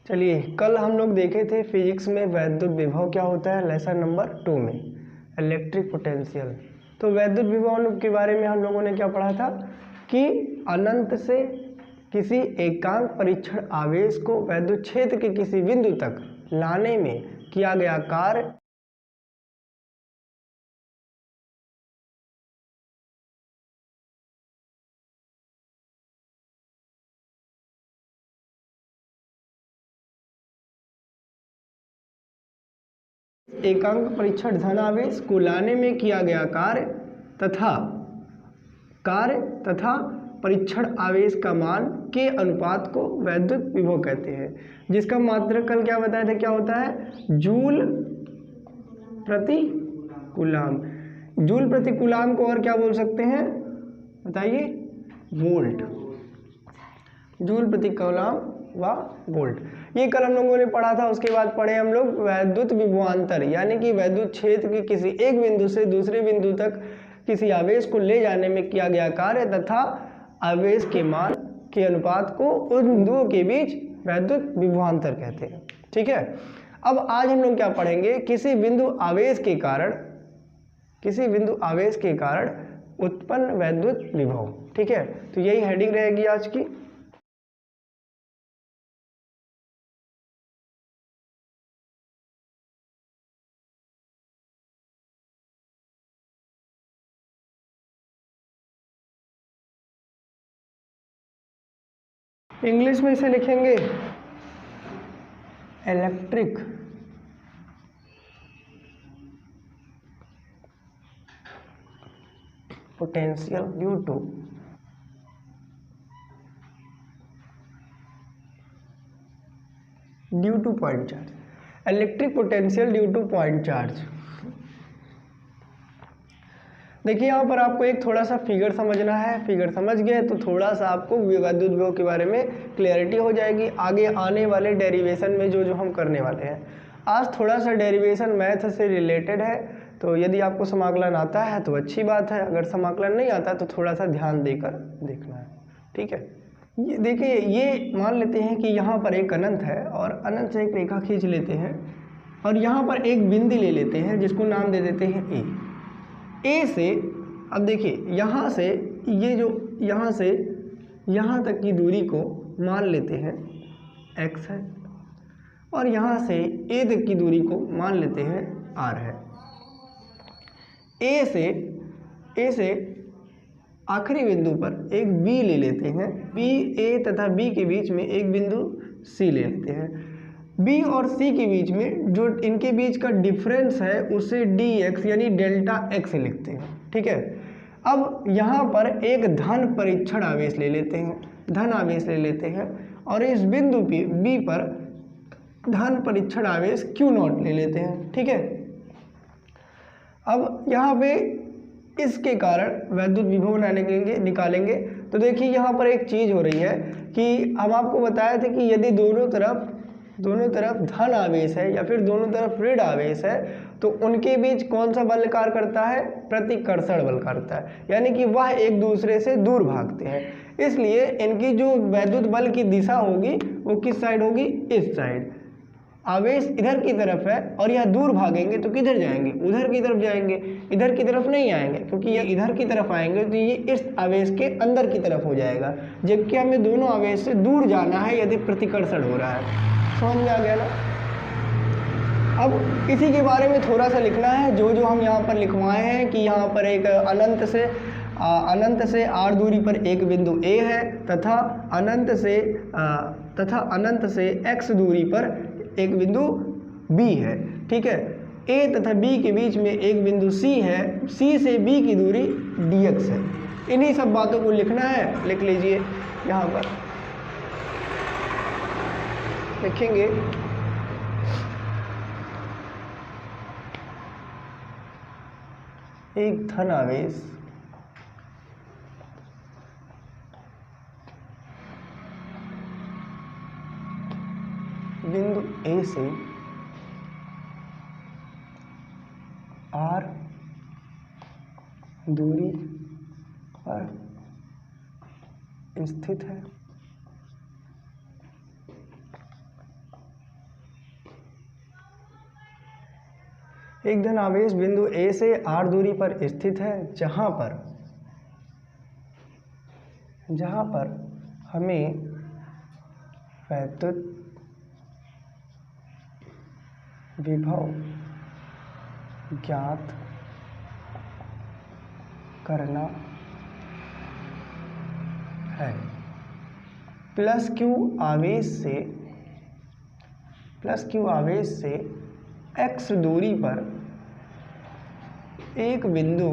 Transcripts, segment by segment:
चलिए, कल हम लोग देखे थे फिजिक्स में वैद्युत विभव क्या होता है, लेसन नंबर 2 में इलेक्ट्रिक पोटेंशियल। तो वैद्युत विभव के बारे में हम लोगों ने क्या पढ़ा था कि अनंत से किसी एकांक परीक्षण आवेश को वैद्युत क्षेत्र के किसी बिंदु तक लाने में किया गया कार्य एकांक परीक्षण धन आवेश को लाने में किया गया कार्य तथा परीक्षण आवेश का मान के अनुपात को वैद्युत विभव कहते हैं, जिसका मात्रक कल क्या बताया था, क्या होता है, जूल प्रति कूलाम। जूल प्रति कूलाम को और क्या बोल सकते हैं बताइए, वोल्ट। जूल प्रति कूलाम व वोल्ट, ये कल हम लोगों ने पढ़ा था। उसके बाद पढ़े हम लोग वैद्युत विभवांतर, यानी कि वैद्युत क्षेत्र के किसी एक बिंदु से दूसरे बिंदु तक किसी आवेश को ले जाने में किया गया कार्य तथा आवेश के मान के अनुपात को उन बिंदुओं के बीच वैद्युत विभवांतर कहते हैं। ठीक है, अब आज हम लोग क्या पढ़ेंगे, किसी बिंदु आवेश के कारण उत्पन्न वैद्युत विभव। ठीक है, तो यही हेडिंग रहेगी आज की। इंग्लिश में इसे लिखेंगे electric potential due two point charge. Electric potential due two point charge. देखिए, यहाँ पर आपको एक थोड़ा सा फिगर समझना है। फिगर समझ गए तो थोड़ा सा आपको वैद्युत विभव के बारे में क्लियरिटी हो जाएगी आगे आने वाले डेरिवेशन में जो हम करने वाले हैं। आज थोड़ा सा डेरिवेशन मैथ से रिलेटेड है, तो यदि आपको समाकलन आता है तो अच्छी बात है, अगर समाकलन नहीं आता तो थोड़ा सा ध्यान देकर देखना है। ठीक है, ये देखिए, ये मान लेते हैं कि यहाँ पर एक अनंत है और अनंत से एक रेखा खींच लेते हैं और यहाँ पर एक बिंदु ले लेते हैं जिसको नाम दे देते हैं ए से। अब देखिए, यहाँ से ये जो यहाँ से यहाँ तक की दूरी को मान लेते हैं x है और यहाँ से ए तक की दूरी को मान लेते हैं r है। ए से आखिरी बिंदु पर एक B ले लेते हैं, A तथा B के बीच में एक बिंदु C ले लेते हैं। B और C के बीच में जो इनके बीच का डिफरेंस है उसे dx यानी डेल्टा x लिखते हैं। ठीक है, अब यहाँ पर एक धन परीक्षण आवेश ले लेते हैं, और इस बिंदु B पर धन परीक्षण आवेश Q0 ले लेते हैं। ठीक है, अब यहाँ पे इसके कारण वैद्युत विभव निकालेंगे। तो देखिए, यहाँ पर एक चीज़ हो रही है कि हम आपको बताया था कि यदि दोनों तरफ धन आवेश है या फिर दोनों तरफ ऋण आवेश है तो उनके बीच कौन सा बल कार्य करता है, प्रतिकर्षण बल करता है, यानी कि वह एक दूसरे से दूर भागते हैं। इसलिए इनकी जो वैद्युत बल की दिशा होगी वो किस साइड होगी, इस साइड। आवेश इधर की तरफ है और यह दूर भागेंगे तो किधर जाएंगे, उधर की तरफ जाएंगे, इधर की तरफ नहीं आएंगे, क्योंकि ये इधर की तरफ आएंगे तो ये इस आवेश के अंदर की तरफ हो जाएगा, जबकि हमें दोनों आवेश से दूर जाना है यदि प्रतिकर्षण हो रहा है। समझ में आ गया ना। अब इसी के बारे में थोड़ा सा लिखना है, जो हम यहाँ पर लिखवाए हैं कि यहाँ पर एक अनंत से r दूरी पर एक बिंदु A है तथा अनंत से x दूरी पर एक बिंदु B है। ठीक है, A तथा B के बीच में एक बिंदु C है, C से B की दूरी dx है। इन्हीं सब बातों को लिखना है, लिख लीजिए। यहाँ पर लिखेंगे एक धन आवेश बिंदु A से r दूरी पर स्थित है एक धन आवेश बिंदु ए से r दूरी पर स्थित है, जहां पर हमें वैद्युत विभव ज्ञात करना है। प्लस क्यू आवेश से x दूरी पर एक बिंदु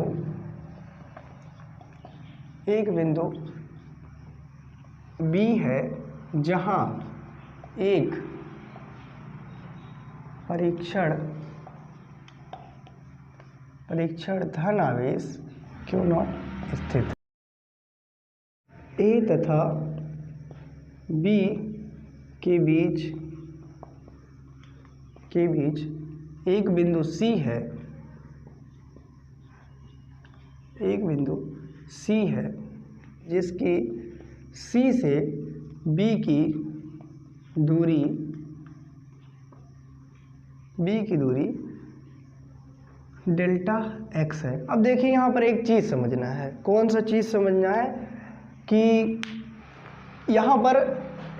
B है, जहां एक परीक्षण धन आवेश Q0 स्थित है। A तथा B के बीच एक बिंदु C है, जिसकी C से B की दूरी डेल्टा x है। अब देखिए यहाँ पर एक चीज़ समझना है। कौन सा चीज़ समझना है कि यहाँ पर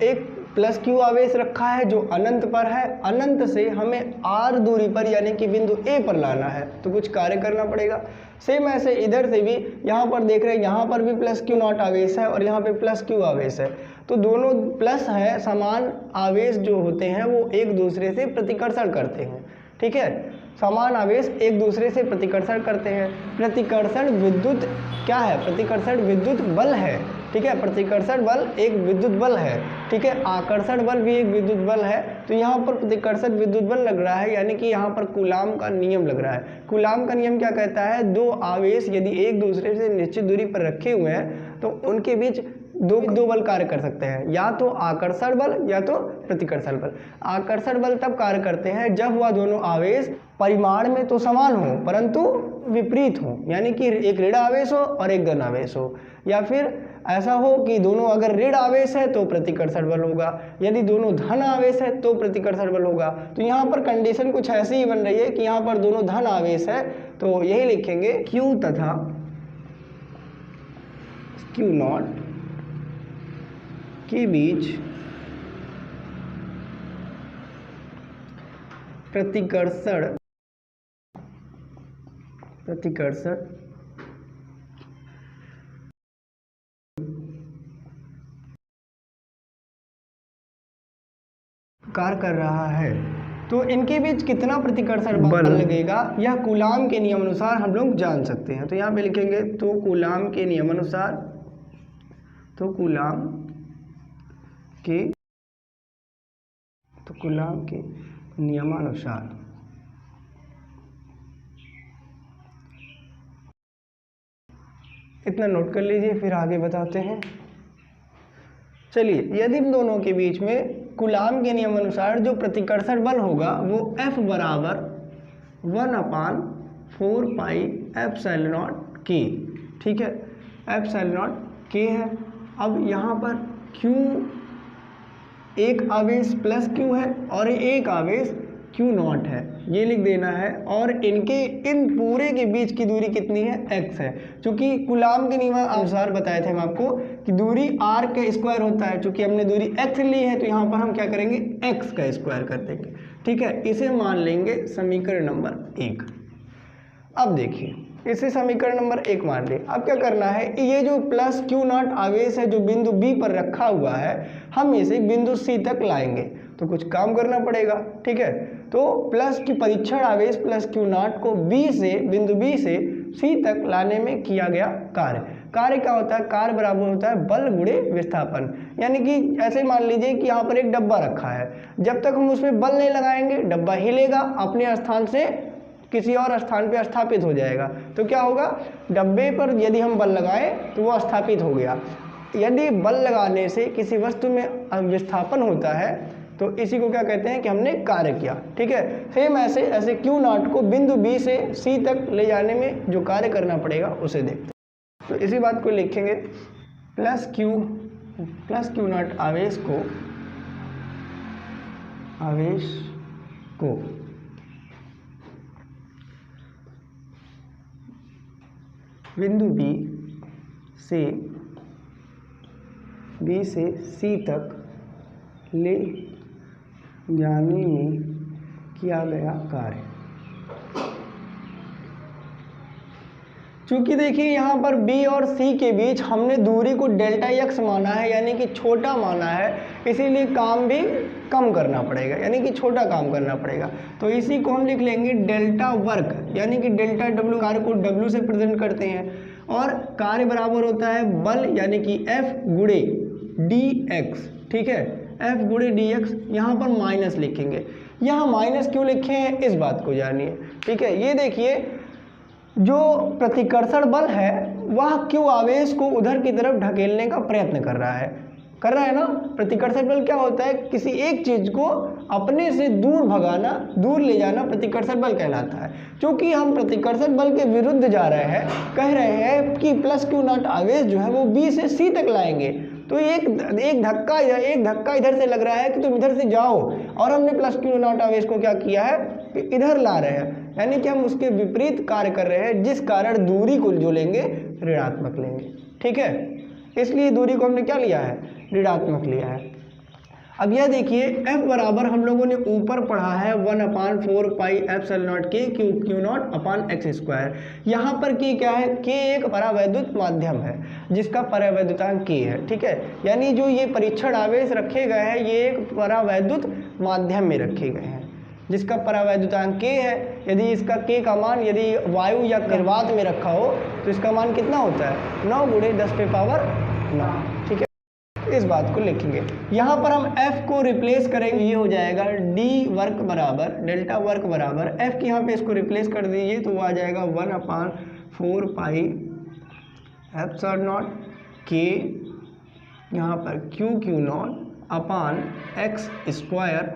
एक प्लस क्यू आवेश रखा है जो अनंत पर है। अनंत से हमें r दूरी पर यानी कि बिंदु A पर लाना है, तो कुछ कार्य करना पड़ेगा। सेम ऐसे इधर से भी यहाँ पर देख रहे हैं, यहाँ पर भी प्लस क्यू नॉट आवेश है और यहाँ पे प्लस क्यू आवेश है, तो दोनों प्लस है। समान आवेश जो होते हैं वो एक दूसरे से प्रतिकर्षण करते हैं, ठीक है। समान आवेश एक दूसरे से प्रतिकर्षण करते हैं। प्रतिकर्षण विद्युत क्या है? प्रतिकर्षण विद्युत बल है, ठीक है। प्रतिकर्षण बल एक विद्युत बल है, ठीक है। आकर्षण बल भी एक विद्युत बल है। तो यहाँ पर प्रतिकर्षण विद्युत बल लग रहा है, यानी कि यहाँ पर कूलाम का नियम लग रहा है। कूलाम का नियम क्या कहता है? दो आवेश यदि एक दूसरे से निश्चित दूरी पर रखे हुए हैं तो उनके बीच दो बल कार्य कर सकते हैं, या तो आकर्षण बल या तो प्रतिकर्षण बल। आकर्षण बल तब कार्य करते हैं जब वह दोनों आवेश परिमाण में तो समान हो परंतु विपरीत हो, यानी कि एक ऋण आवेश हो और एक धन आवेश हो, या फिर ऐसा हो कि दोनों अगर ऋण आवेश है तो प्रतिकर्षण बल होगा, यदि दोनों धन आवेश है तो प्रतिकर्षण बल होगा। तो यहाँ पर कंडीशन कुछ ऐसी ही बन रही है कि यहाँ पर दोनों धन आवेश है, तो यही लिखेंगे Q तथा Q0 के बीच प्रतिकर्षण कार्य कर रहा है। तो इनके बीच कितना प्रतिकर्षण बल लगेगा यह कूलाम के नियम अनुसार हम लोग जान सकते हैं। तो यहाँ पे लिखेंगे तो कूलाम के नियमानुसार इतना नोट कर लीजिए, फिर आगे बताते हैं। चलिए, यदि इन दोनों के बीच में कूलाम के नियम अनुसार जो प्रतिकर्षण बल होगा वो F बराबर 1/4 पाई एप्सिलॉन K, ठीक है। एप्सिलॉन K है। अब यहाँ पर Q एक आवेश प्लस Q है और एक आवेश Q0 है, ये लिख देना है। और इन पूरे के बीच की दूरी कितनी है? x है। चूंकि कूलाम के नियम अनुसार बताए थे हम आपको कि दूरी r का स्क्वायर होता है, चूंकि हमने दूरी x ली है तो यहाँ पर हम क्या करेंगे? x का स्क्वायर कर देंगे, ठीक है। इसे मान लेंगे समीकरण नंबर 1। अब देखिए, इसे समीकरण नंबर 1 मान लें। अब क्या करना है? ये जो प्लस Q0 आवेश है जो बिंदु B पर रखा हुआ है, हम इसे बिंदु C तक लाएंगे, तो कुछ काम करना पड़ेगा, ठीक है। तो प्लस की परीक्षण आवेश प्लस Q0 को बिंदु B से C तक लाने में किया गया कार्य क्या होता है? कार्य बराबर होता है बल गुणे विस्थापन। यानी कि ऐसे मान लीजिए कि यहाँ पर एक डब्बा रखा है, जब तक हम उसमें बल नहीं लगाएंगे डब्बा हिलेगा, अपने स्थान से किसी और स्थान पे स्थापित हो जाएगा। तो क्या होगा? डब्बे पर यदि हम बल लगाएं तो वो स्थापित हो गया। यदि बल लगाने से किसी वस्तु में विस्थापन होता है तो इसी को क्या कहते हैं कि हमने कार्य किया, ठीक है। सेम ऐसे Q0 को बिंदु B से C तक ले जाने में जो कार्य करना पड़ेगा उसे देखते हैं। तो इसी बात को लिखेंगे, प्लस Q0 आवेश को बिंदु बी से सी तक ले जाने में किया गया कार्य। चूंकि देखिए यहाँ पर B और C के बीच हमने दूरी को डेल्टा x माना है, यानी कि छोटा माना है, इसीलिए काम भी कम करना पड़ेगा, यानी कि छोटा काम करना पड़ेगा। तो इसी को हम लिख लेंगे डेल्टा वर्क, यानी कि डेल्टा W, कार्य को W से प्रेजेंट करते हैं और कार्य बराबर होता है बल यानी कि F गुणे dx, ठीक है, F गुणे dx। यहाँ पर माइनस लिखेंगे, यहाँ माइनस क्यों लिखे हैं इस बात को जानिए, ठीक है। ये देखिए जो प्रतिकर्षण बल है वह क्यों आवेश को उधर की तरफ ढकेलने का प्रयत्न कर रहा है ना। प्रतिकर्षण बल क्या होता है, किसी एक चीज को अपने से दूर भगाना, दूर ले जाना प्रतिकर्षण बल कहलाता है। क्योंकि हम प्रतिकर्षण बल के विरुद्ध जा रहे हैं, कह रहे हैं कि प्लस क्यू नॉट आवेश जो है वो बी से सी तक लाएंगे, तो एक धक्का इधर से लग रहा है कि तुम इधर से जाओ, और हमने प्लस क्यू नॉट आवेश को क्या किया है कि इधर ला रहे हैं, यानी कि हम उसके विपरीत कार्य कर रहे हैं, जिस कारण दूरी को जो लेंगे ऋणात्मक लेंगे, ठीक है। इसलिए दूरी को हमने क्या लिया है, ऋणात्मक लिया है। अब यह देखिए F बराबर हम लोगों ने ऊपर पढ़ा है 1/4 पाई एप्सिलॉन नॉट के Q not upon x square. यहाँ पर K क्या है, K एक परावैद्युत माध्यम है जिसका परावैद्युतांक K है, ठीक है। यानी जो ये परीक्षण आवेश रखे गए हैं ये एक परावैद्युत माध्यम में रखे गए हैं जिसका परावैद्युतांक K है। यदि इसका K का मान यदि वायु या निर्वात में रखा हो तो इसका मान कितना होता है, 9 गुणे 10⁻9, ठीक है। इस बात को लिखेंगे। यहाँ पर हम F को रिप्लेस करेंगे, ये हो जाएगा D वर्क बराबर डेल्टा वर्क बराबर F की यहाँ पे इसको रिप्लेस कर दीजिए तो वो आ जाएगा 1/4 पाई एप्सिलॉन नॉट K, यहाँ पर Q not upon x square,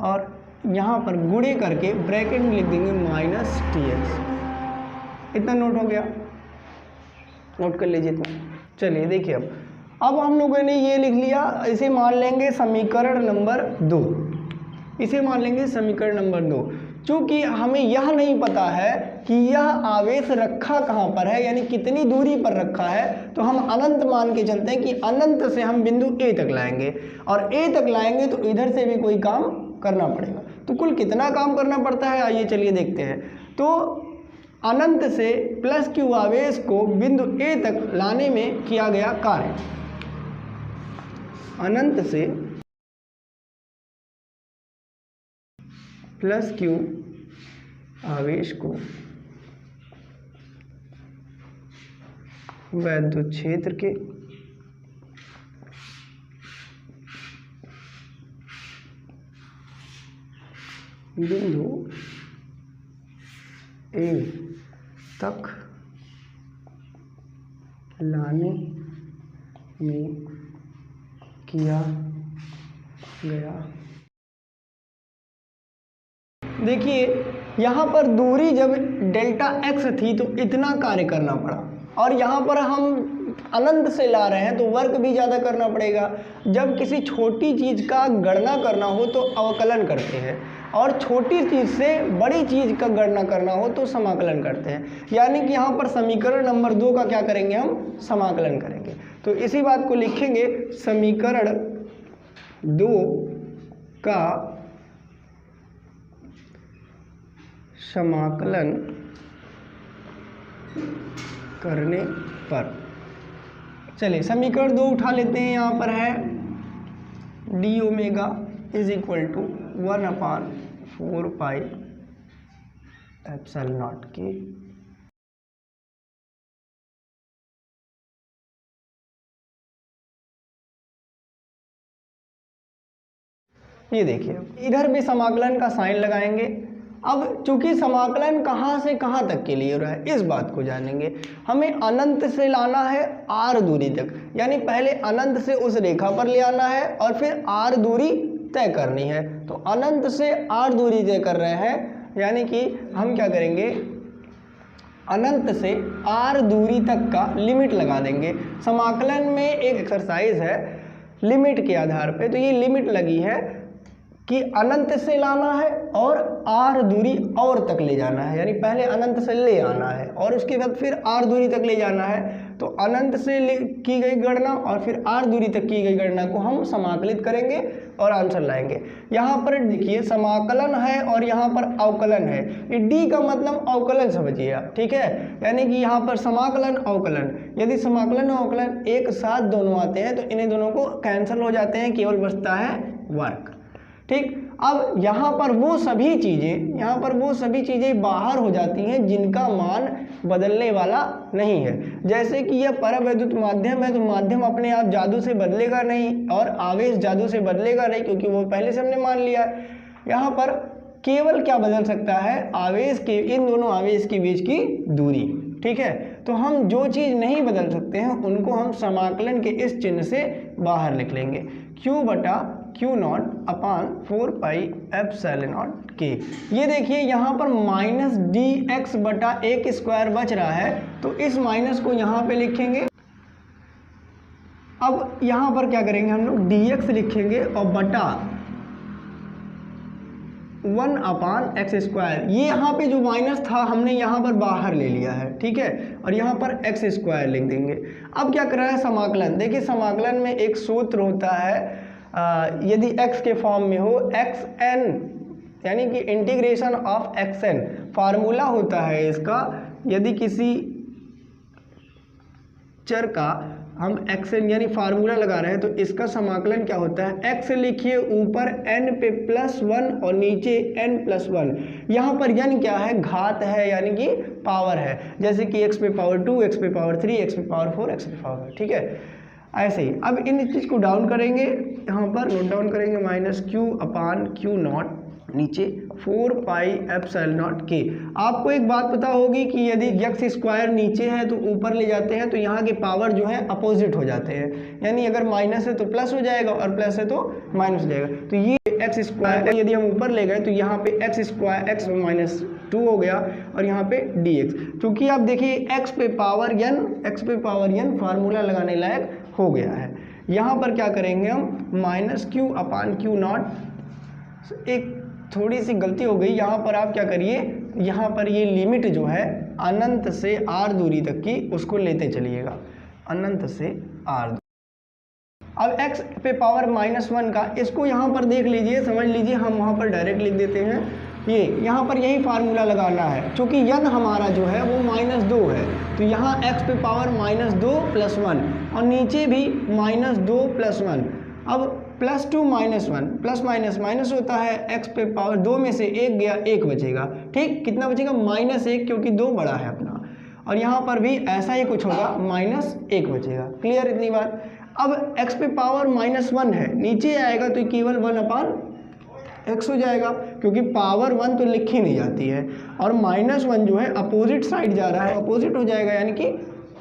और यहाँ पर गुणे करके ब्रैकेट में लिख देंगे -TX। इतना नोट हो गया, नोट कर लीजिए। तो चलिए देखिए अब हम लोगों ने ये लिख लिया, इसे मान लेंगे समीकरण नंबर 2, इसे मान लेंगे समीकरण नंबर 2। चूंकि हमें यह नहीं पता है कि यह आवेश रखा कहाँ पर है, यानी कितनी दूरी पर रखा है, तो हम अनंत मान के चलते हैं कि अनंत से हम बिंदु A तक लाएंगे, और A तक लाएंगे तो इधर से भी कोई काम करना पड़ेगा। तो कुल कितना काम करना पड़ता है आइए चलिए देखते हैं। तो अनंत से प्लस क्यू आवेश को बिंदु A तक लाने में किया गया कार्य, अनंत से प्लस क्यू आवेश को वैद्युत क्षेत्र के बिंदु A तक लाने में किया गया। देखिए यहाँ पर दूरी जब डेल्टा x थी तो इतना कार्य करना पड़ा, और यहाँ पर हम अनंत से ला रहे हैं तो वर्क भी ज़्यादा करना पड़ेगा। जब किसी छोटी चीज़ का गणना करना हो तो अवकलन करते हैं, और छोटी चीज़ से बड़ी चीज़ का गणना करना हो तो समाकलन करते हैं। यानी कि यहाँ पर समीकरण नंबर 2 का क्या करेंगे, हम समाकलन करेंगे। तो इसी बात को लिखेंगे, समीकरण 2 का समाकलन करने पर, चलिए समीकरण 2 उठा लेते हैं। यहाँ पर है d omega is equal to 1/4 pi epsilon not k. ये देखिए इधर भी समाकलन का साइन लगाएंगे। अब चूंकि समाकलन कहाँ से कहाँ तक के लिए हो रहा है इस बात को जानेंगे। हमें अनंत से लाना है r दूरी तक, यानी पहले अनंत से उस रेखा पर ले आना है और फिर r दूरी तय करनी है। तो अनंत से r दूरी तय कर रहे हैं, यानी कि हम क्या करेंगे, अनंत से r दूरी तक का लिमिट लगा देंगे। समाकलन में एक एक्सरसाइज है लिमिट के आधार पे, तो ये लिमिट लगी है कि अनंत से लाना है और r दूरी और तक ले जाना है, यानी पहले अनंत से ले आना है और उसके बाद फिर r दूरी तक ले जाना है। तो अनंत से की गई गणना और फिर r दूरी तक की गई गणना को हम समाकलित करेंगे और आंसर लाएंगे। यहाँ पर देखिए समाकलन है और यहाँ पर अवकलन है। ये d का मतलब अवकलन समझिए आप, ठीक है, यानी कि यहाँ पर समाकलन अवकलन, यदि समाकलन और अवकलन एक साथ दोनों आते हैं तो इन्हें दोनों को कैंसिल हो जाते हैं, केवल बचता है वर्ग। ठीक, अब यहाँ पर वो सभी चीज़ें बाहर हो जाती हैं जिनका मान बदलने वाला नहीं है। जैसे कि यह परावैद्युत माध्यम है तो माध्यम अपने आप जादू से बदलेगा नहीं और आवेश जादू से बदलेगा नहीं, क्योंकि वो पहले से हमने मान लिया है। यहाँ पर केवल क्या बदल सकता है, आवेश के, इन दोनों आवेश के बीच की दूरी। ठीक है, तो हम जो चीज़ नहीं बदल सकते हैं उनको हम समाकलन के इस चिन्ह से बाहर लिख लेंगे, q बटा Q not upon 4 pi epsilon not k. ये देखिए यहाँ पर माइनस डी एक्स बटा एक स्क्वायर बच रहा है, तो इस माइनस को यहाँ पे लिखेंगे। अब यहाँ पर क्या करेंगे हम लोग, डी एक्स लिखेंगे और बटा 1 अपान एक्स स्क्वायर। ये यहाँ पे जो माइनस था हमने यहाँ पर बाहर ले लिया है, ठीक है, और यहाँ पर एक्स स्क्वायर लिख देंगे। अब क्या कर रहा है समाकलन, देखिए समाकलन में एक सूत्र होता है, यदि x के फॉर्म में हो xn, यानी कि इंटीग्रेशन ऑफ xn, फार्मूला होता है इसका। यदि किसी चर का हम xn यानी फार्मूला लगा रहे हैं तो इसका समाकलन क्या होता है, x लिखिए ऊपर n पे +1 और नीचे n+1। यहाँ पर n क्या है, घात है, यानी कि पावर है, जैसे कि x पे पावर 2, x पे पावर 3, x पे पावर 4, x पे पावर, ठीक है, ऐसे ही। अब इन चीज़ को डाउन करेंगे, यहाँ पर नोट डाउन करेंगे, minus q upon Q not नीचे 4 पाई एप्सिलॉन नॉट के। आपको एक बात पता होगी कि यदि x स्क्वायर नीचे है तो ऊपर ले जाते हैं तो यहाँ के पावर जो है अपोजिट हो जाते हैं, यानी अगर माइनस है तो प्लस हो जाएगा और प्लस है तो माइनस हो जाएगा। तो ये एक्स स्क्वायर यदि हम ऊपर ले गए तो यहाँ पे एक्स स्क्वायर एक्स माइनस 2 हो गया और यहाँ पे डी एक्स। क्योंकि आप देखिए एक्स पे पावर n फार्मूला लगाने लायक हो गया है। यहाँ पर क्या करेंगे हम, minus Q upon Q not. एक थोड़ी सी गलती हो गई, यहाँ पर आप क्या करिए, यहाँ पर ये लिमिट जो है अनंत से r दूरी तक की उसको लेते चलिएगा, अनंत से r। अब x पे पावर -1 का, इसको यहाँ पर देख लीजिए, समझ लीजिए, हम वहाँ पर डायरेक्ट लिख देते हैं। ये यहाँ पर यही फार्मूला लगाना है, क्योंकि n हमारा जो है वो -2 है, तो यहाँ x पे पावर -2 + 1 और नीचे भी -2 + 1। अब +2 -1 प्लस माइनस माइनस होता है, x पे पावर 2 में से 1 गया, 1 बचेगा। ठीक, कितना बचेगा, -1, क्योंकि 2 बड़ा है अपना, और यहाँ पर भी ऐसा ही कुछ होगा, -1 बचेगा। क्लियर इतनी बात। अब x पे पावर -1 है, नीचे आएगा तो केवल 1 अपान x हो जाएगा, क्योंकि पावर 1 तो लिखी नहीं जाती है, और -1 जो है अपोजिट साइड जा रहा है, अपोजिट हो जाएगा, यानी कि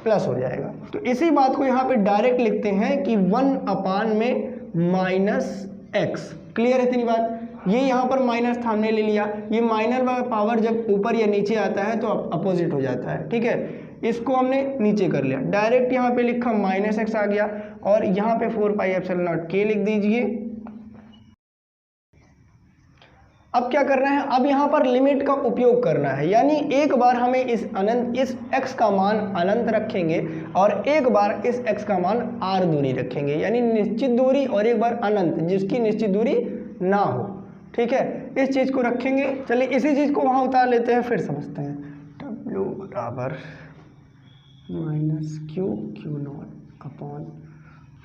प्लस हो जाएगा। तो इसी बात को यहाँ पे डायरेक्ट लिखते हैं कि 1 अपान में -x। क्लियर है इतनी बात। ये यहाँ पर माइनस था, हमने ले लिया, ये माइनर वाला पावर जब ऊपर या नीचे आता है तो अपोजिट हो जाता है, ठीक है, इसको हमने नीचे कर लिया, डायरेक्ट यहाँ पे लिखा -x आ गया, और यहाँ पे 4 पाई एप्सिलॉन नॉट के लिख दीजिए। अब क्या करना है, अब यहाँ पर लिमिट का उपयोग करना है, यानी एक बार हमें इस x का मान अनंत रखेंगे और एक बार इस x का मान r दूरी रखेंगे, यानी निश्चित दूरी, और एक बार अनंत जिसकी निश्चित दूरी ना हो। ठीक है, इस चीज़ को रखेंगे। चलिए इसी चीज़ को वहाँ उतार लेते हैं, फिर समझते हैं। W बराबर -q not upon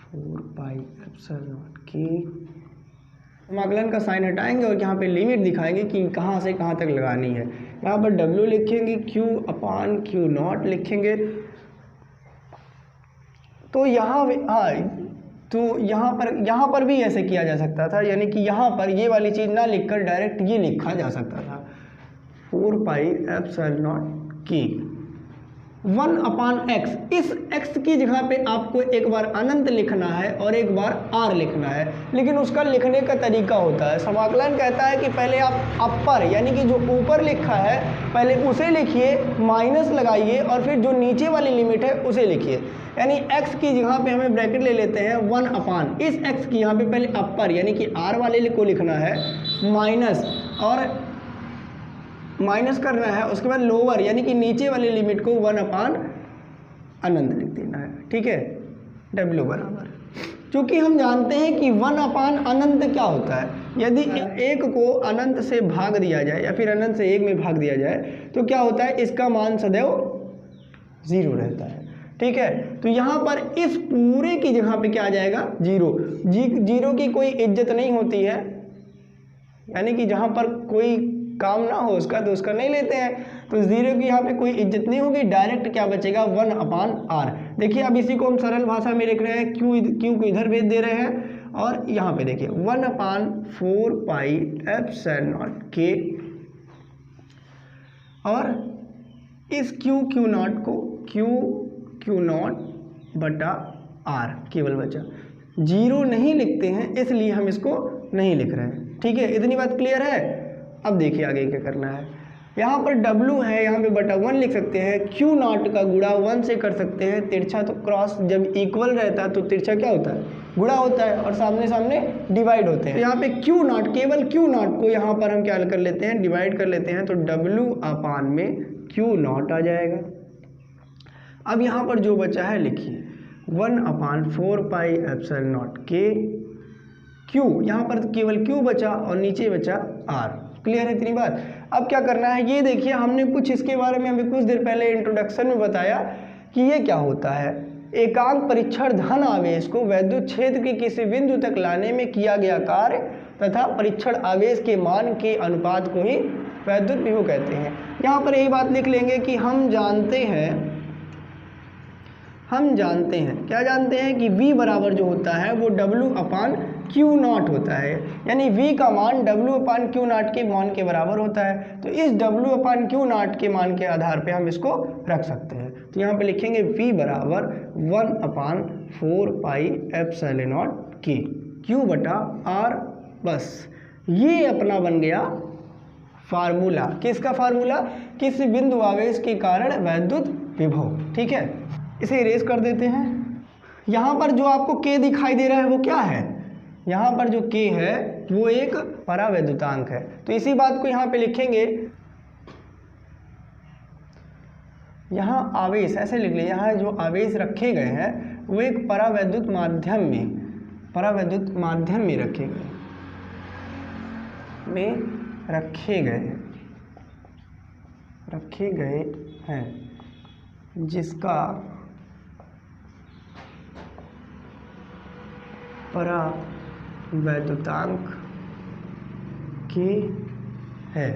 4 pi epsilon not के। समाकलन का साइन हटाएंगे और यहाँ पे लिमिट दिखाएंगे कि कहाँ से कहाँ तक लगानी है। यहाँ पर W लिखेंगे, Q अपान क्यू नॉट लिखेंगे। तो यहाँ पर भी ऐसे किया जा सकता था, यानी कि यहाँ पर ये वाली चीज़ ना लिखकर डायरेक्ट ये लिखा जा सकता था, 4 पाई एप्सिलॉन नॉट के। 1/x, इस x की जगह पे आपको एक बार अनंत लिखना है और एक बार r लिखना है, लेकिन उसका लिखने का तरीका होता है। समाकलन कहता है कि पहले आप अपर यानी कि जो ऊपर लिखा है पहले उसे लिखिए, माइनस लगाइए और फिर जो नीचे वाली लिमिट है उसे लिखिए। यानी x की जगह पे हमें ब्रैकेट ले लेते हैं 1/, इस x की यहाँ पे पहले अपर यानी कि r वाले को लिखना है, माइनस और माइनस करना है, उसके बाद लोअर यानी कि नीचे वाली लिमिट को 1/, अनंत लिख देना है। ठीक है, w बराबर, क्योंकि हम जानते हैं कि 1/, अनंत क्या होता है, यदि एक को अनंत से भाग दिया जाए या फिर अनंत से एक में भाग दिया जाए तो क्या होता है, इसका मान सदैव 0 रहता है। ठीक है, तो यहाँ पर इस पूरे की जगह पे क्या आ जाएगा, 0। जीरो की कोई इज्जत नहीं होती है, यानी कि जहाँ पर कोई काम ना हो उसका तो उसका नहीं लेते हैं, तो 0 की यहाँ पे कोई इज्जत नहीं होगी, डायरेक्ट क्या बचेगा 1/r। देखिए अब इसी को हम सरल भाषा में लिख रहे हैं, क्यू को इधर भेज दे रहे हैं और यहाँ पे देखिए 1/4πε0k, और इस Q0 को Q0/r केवल बचा, 0 नहीं लिखते हैं इसलिए हम इसको नहीं लिख रहे हैं। ठीक है, इतनी बात क्लियर है। अब देखिए आगे क्या करना है, यहाँ पर W है, यहाँ पे बटा 1 लिख सकते हैं, Q0 का गुणा 1 से कर सकते हैं, तिरछा तो क्रॉस जब इक्वल रहता है तो तिरछा क्या होता है, गुणा होता है, और सामने सामने डिवाइड होते हैं। तो यहाँ पे Q0, केवल Q0 को यहाँ पर हम क्या कर लेते हैं, डिवाइड कर लेते हैं, तो W/, में Q0 आ जाएगा। अब यहाँ पर जो बचा है लिखिए 1/4πε0k, Q, यहाँ पर केवल Q बचा और नीचे बचा R। क्लियर है इतनी बात। अब क्या करना है, ये देखिए हमने कुछ इसके बारे में अभी कुछ देर पहले इंट्रोडक्शन में बताया कि ये क्या होता है, एकांक परीक्षण धन आवेश को वैद्युत क्षेत्र के किसी बिंदु तक लाने में किया गया कार्य तथा परीक्षण आवेश के मान के अनुपात को ही वैद्युत विभव कहते हैं। यहाँ पर यही बात लिख लेंगे कि हम जानते हैं क्या जानते हैं कि V बराबर जो होता है वो W/Q0 होता है, यानी V का मान W/Q0 के मान के बराबर होता है। तो इस W/Q0 के मान के आधार पे हम इसको रख सकते हैं। तो यहाँ पे लिखेंगे V बराबर 1/4πε0k, Q/R। बस ये अपना बन गया फार्मूला। किसका फार्मूला, किसी बिंदु आवेश के कारण वैद्युत विभव। ठीक है, इसे इरेज कर देते हैं। यहाँ पर जो आपको K दिखाई दे रहा है वो क्या है, यहाँ पर जो K है वो एक परावैद्युतांक है, तो इसी बात को यहाँ पे लिखेंगे। यहाँ आवेश ऐसे लिख लें, यहाँ जो आवेश रखे गए हैं वो एक परावैद्युत माध्यम में रखे गए हैं जिसका परावैद्युतांक K है।